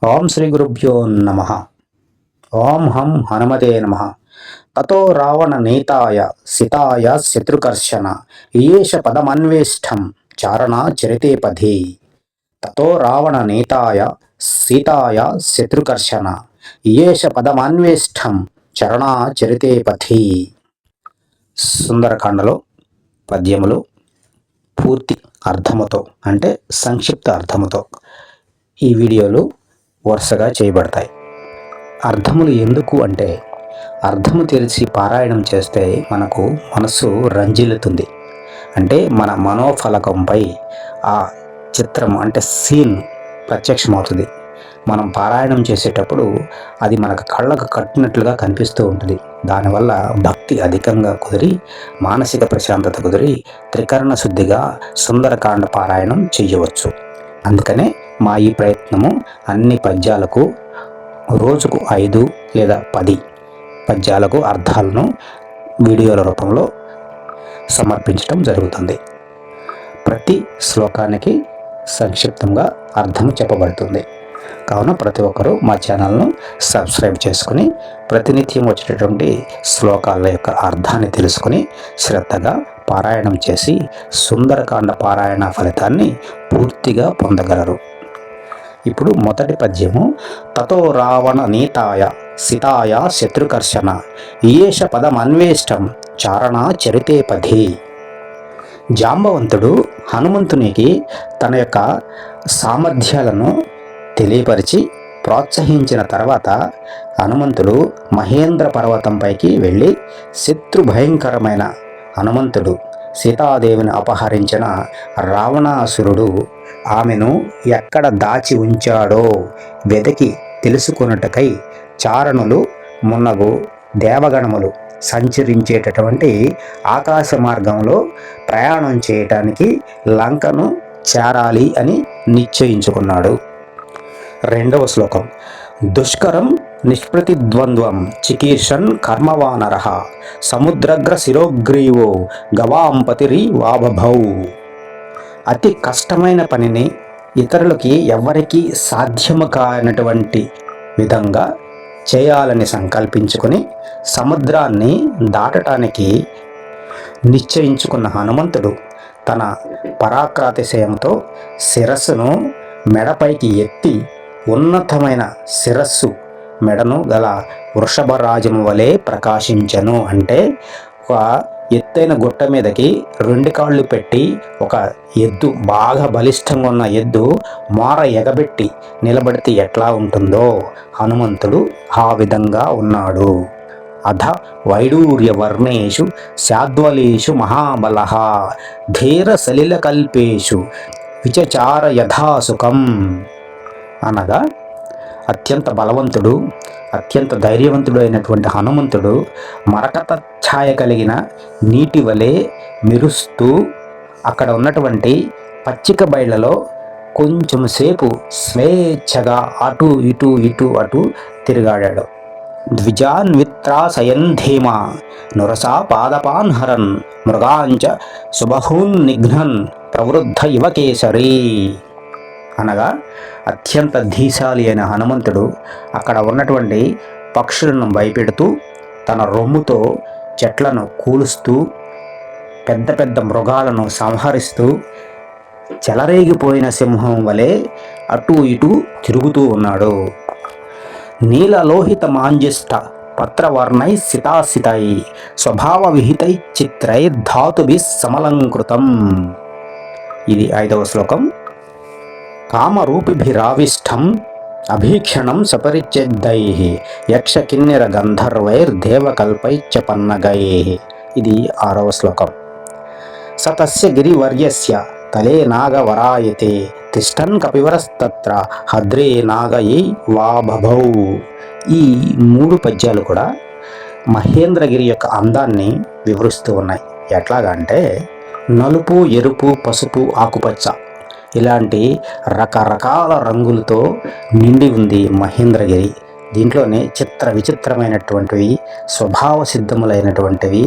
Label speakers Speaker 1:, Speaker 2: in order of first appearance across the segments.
Speaker 1: ఓం శ్రీ గురుభ్యో నమః. ఓం హం హనుమతే నమః. తతో రావణ నీతాయ సితాయ శత్రుకర్షణ ఈయేష పదమన్వేష్టం చారణా చరితే పథి. తతో రావణ నీతాయ సీతాయ శత్రుకర్షణ ఈయేష పదమన్వేష్టం చరణా చరితే పథి. సుందరకాండలో పద్యములు పూర్తి అర్థముతో అంటే సంక్షిప్త అర్థముతో ఈ వీడియోలు వరుసగా చేయబడతాయి. అర్థములు ఎందుకు అంటే అర్థము తెలిసి పారాయణం చేస్తే మనకు మనసు రంజిల్లుతుంది. అంటే మన మనోఫలకంపై ఆ చిత్రం అంటే సీన్ ప్రత్యక్షమవుతుంది. మనం పారాయణం చేసేటప్పుడు అది మనకు కళ్ళకు కట్టినట్లుగా కనిపిస్తూ ఉంటుంది. దానివల్ల భక్తి అధికంగా కుదిరి మానసిక ప్రశాంతత కుదిరి త్రికరణ శుద్ధిగా సుందరకాండ పారాయణం చేయవచ్చు. అందుకనే మా ఈ ప్రయత్నము అన్ని పద్యాలకు రోజుకు 5 లేదా 10 పద్యాలకు అర్థాలను వీడియోల రూపంలో సమర్పించడం జరుగుతుంది. ప్రతి శ్లోకానికి సంక్షిప్తంగా అర్థం చెప్పబడుతుంది. కావున ప్రతి ఒక్కరూ మా ఛానల్ను సబ్స్క్రైబ్ చేసుకుని ప్రతినిత్యం వచ్చేటటువంటి శ్లోకాల యొక్క అర్థాన్ని తెలుసుకుని శ్రద్ధగా పారాయణం చేసి సుందరకాండ పారాయణ ఫలితాన్ని పూర్తిగా పొందగలరు. ఇప్పుడు మొదటి పద్యము. తతో రావణ నీతాయ సితాయ శత్రుకర్షణ ఈయేష పదమన్వేష్టం చారణా చరితే పథి. జాంబవంతుడు హనుమంతునికి తన యొక్క సామర్థ్యాలను తెలియపరిచి ప్రోత్సహించిన తర్వాత హనుమంతుడు మహేంద్ర పర్వతంపైకి వెళ్ళి శత్రు భయంకరమైన హనుమంతుడు సీతాదేవిని అపహరించిన రావణాసురుడు ఆమెను ఎక్కడ దాచి ఉంచాడో వెతికి తెలుసుకొనుటకై చారణులు మున్నగు దేవగణములు సంచరించేటటువంటి ఆకాశ మార్గంలో ప్రయాణం చేయటానికి లంకను చేరాలి అని నిశ్చయించుకున్నాడు. రెండవ శ్లోకం. దుష్కరం నిష్ప్రతిద్వంద్వం చికీర్షన్ కర్మవానర సముద్రగ్ర శిరోగ్రీవో గవాంపతిరి వాబభౌ. అతి కష్టమైన పనిని ఇతరులకి ఎవరికీ సాధ్యము కానటువంటి విధంగా చేయాలని సంకల్పించుకుని సముద్రాన్ని దాటటానికి నిశ్చయించుకున్న హనుమంతుడు తన పరాక్రాతిశయంతో శిరస్సును మెడపైకి ఎత్తి ఉన్నతమైన శిరస్సు మెడను గల వృషభరాజము వలె ప్రకాశించను. అంటే ఒక ఎత్తైన గుట్ట మీదకి 2 కాళ్ళు పెట్టి ఒక ఎద్దు బాగా బలిష్టంగా ఉన్న ఎద్దు మోర ఎగబెట్టి నిలబడితే ఎట్లా ఉంటుందో హనుమంతుడు ఆ విధంగా ఉన్నాడు. అధ వైడూర్యవర్ణేషు శాద్వలేషు మహాబలః ధీర సలిలకల్పేషు విచచార యథాసుఖం. అనగా అత్యంత బలవంతుడు అత్యంత ధైర్యవంతుడు అయినటువంటి హనుమంతుడు మరకత ఛాయ కలిగిన నీటి వలె మెరుస్తూ అక్కడ ఉన్నటువంటి పచ్చిక బయళ్లలో కొంచెం సేపు స్వేచ్ఛగా అటు ఇటు ఇటు అటు తిరిగాడాడు. ద్విజాన్విత్రాసయన్ ధీమా నురసా పాదపాన్ హరన్ మృగాంచ సుబహూన్ నిఘ్నన్ ప్రవృద్ధ యువకేసరీ. అనగా అత్యంత ధీశాలి అయిన హనుమంతుడు అక్కడ ఉన్నటువంటి పక్షులను భయపెడుతూ తన రొమ్ముతో చెట్లను కూలుస్తూ పెద్ద పెద్ద మృగాలను సంహరిస్తూ చెలరేగిపోయిన సింహం వలె అటు ఇటు తిరుగుతూ ఉన్నాడు. నీలలోహిత మాంజిష్ట పత్రవర్ణై సితాసితై స్వభావ విహితై చిత్రై ధాతుభి సమలంకృతం. ఇది 5వ శ్లోకం. కామరూపిభిరావిష్టం అభీక్షణం సపరిచ్ఛేదై యక్ష కిన్నెర గంధర్వైర్దేవకల్పైశ్చ పన్నగై. ఇది 6వ శ్లోకం. స తస్య గిరివర్యస్య తలే నాగవరాయతే తిష్టన్ కపివరస్తత్ర హద్రే నాగయై వాబభౌ. ఈ 3 పద్యాలు కూడా మహేంద్రగిరి యొక్క అందాన్ని వివరిస్తూ ఉన్నాయి. ఎట్లాగంటే నలుపు ఎరుపు పసుపు ఆకుపచ్చ ఇలాంటి రకరకాల రంగులతో నిండి ఉంది మహేంద్రగిరి. దీంట్లోనే చిత్ర విచిత్రమైనటువంటివి స్వభావ సిద్ధములైనటువంటివి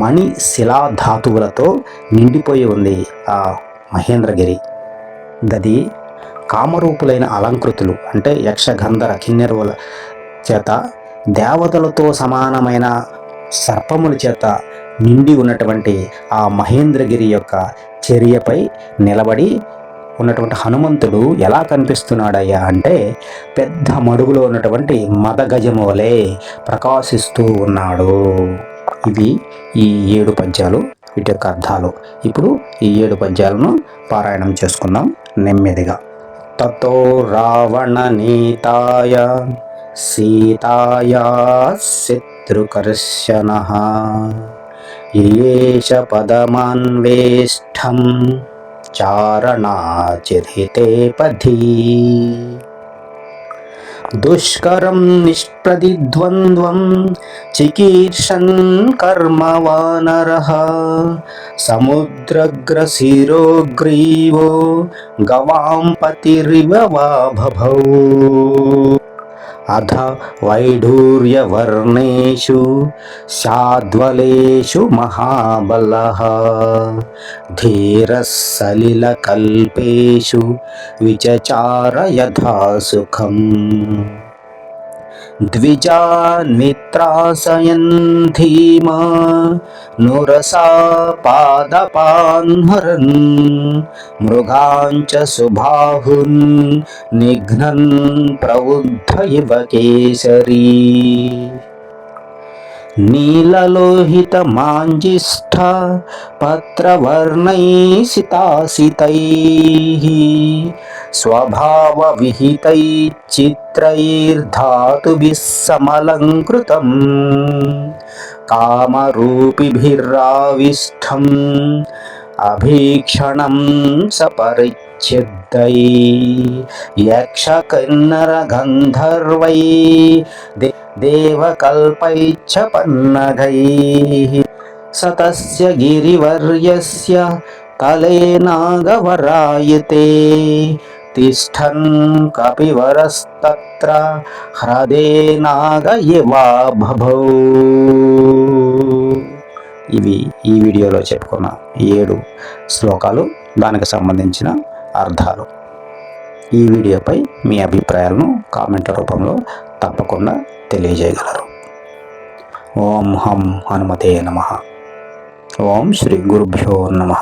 Speaker 1: మణి శిలా ధాతువులతో నిండిపోయి ఉంది ఆ మహేంద్రగిరి. గది కామరూపులైన అలంకృతులు అంటే యక్ష గంధర కిన్నెరువుల చేత దేవతలతో సమానమైన సర్పముల చేత నిండి ఉన్నటువంటి ఆ మహేంద్రగిరి యొక్క చర్యపై నిలబడి ఉన్నటువంటి హనుమంతుడు ఎలా కనిపిస్తున్నాడయ్యా అంటే పెద్ద మడుగులో ఉన్నటువంటి మదగజము వలె ప్రకాశిస్తూ ఉన్నాడు. ఇవి ఈ 7 పద్యాలు, వీటి యొక్క అర్థాలు. ఇప్పుడు ఈ 7 పద్యాలను పారాయణం చేసుకుందాం నెమ్మదిగా. తతో రావణ నీతాయ సీతాయా శత్రుకర్షణః ఏష పదమాన్వేష్టం చారణాచరితే పథి దుష్కరం నిష్ప్రతిద్వంద్వం చికీర్షన్ కర్మవానరః సముద్రగ్రశిరోగ్రీవో గవాం పతిరివ వా భభౌ అధ వైఢూర్యవర్ణేషు శాద్వలేషు మహాబలః ధీరः సలిలకల్పేషు విచచార యథా సుఖం ద్విజాన్మిత్రాసయన్ ధీమా నురసా పాదపాన్ హరన్ మృగాంచ సుబాహున్ నిఘ్నన్ ప్రవుద్ధ ఇవ కేసరీ నీలలోహిత మాంజిష్ఠ పత్రవర్ణైసితాసితైః స్వభావ విహితై చిత్రైర్ధాతుభిః సమలంకృతం కామరూపిభిరావిష్టం అభీక్షణం సపరిచ్ఛిద్దై యక్ష కిన్నర గంధర్వై దేవకల్పైశ్చ పన్నగైః సతస్య గిరివర్యస్య తలే నాగవరాయతే తిష్టన్ కపివరస్తత్ర హ్రదే నాగ ఇవా భభౌ. ఇవి ఈ వీడియోలో చెప్పుకున్న 7 శ్లోకాలు, దానికి సంబంధించిన అర్థాలు. ఈ వీడియోపై మీ అభిప్రాయాలను కామెంట్ల రూపంలో తప్పకుండా తెలియజేయగలరు. ఓం హం హనుమతే నమః. ఓం శ్రీ గురుభ్యో నమః.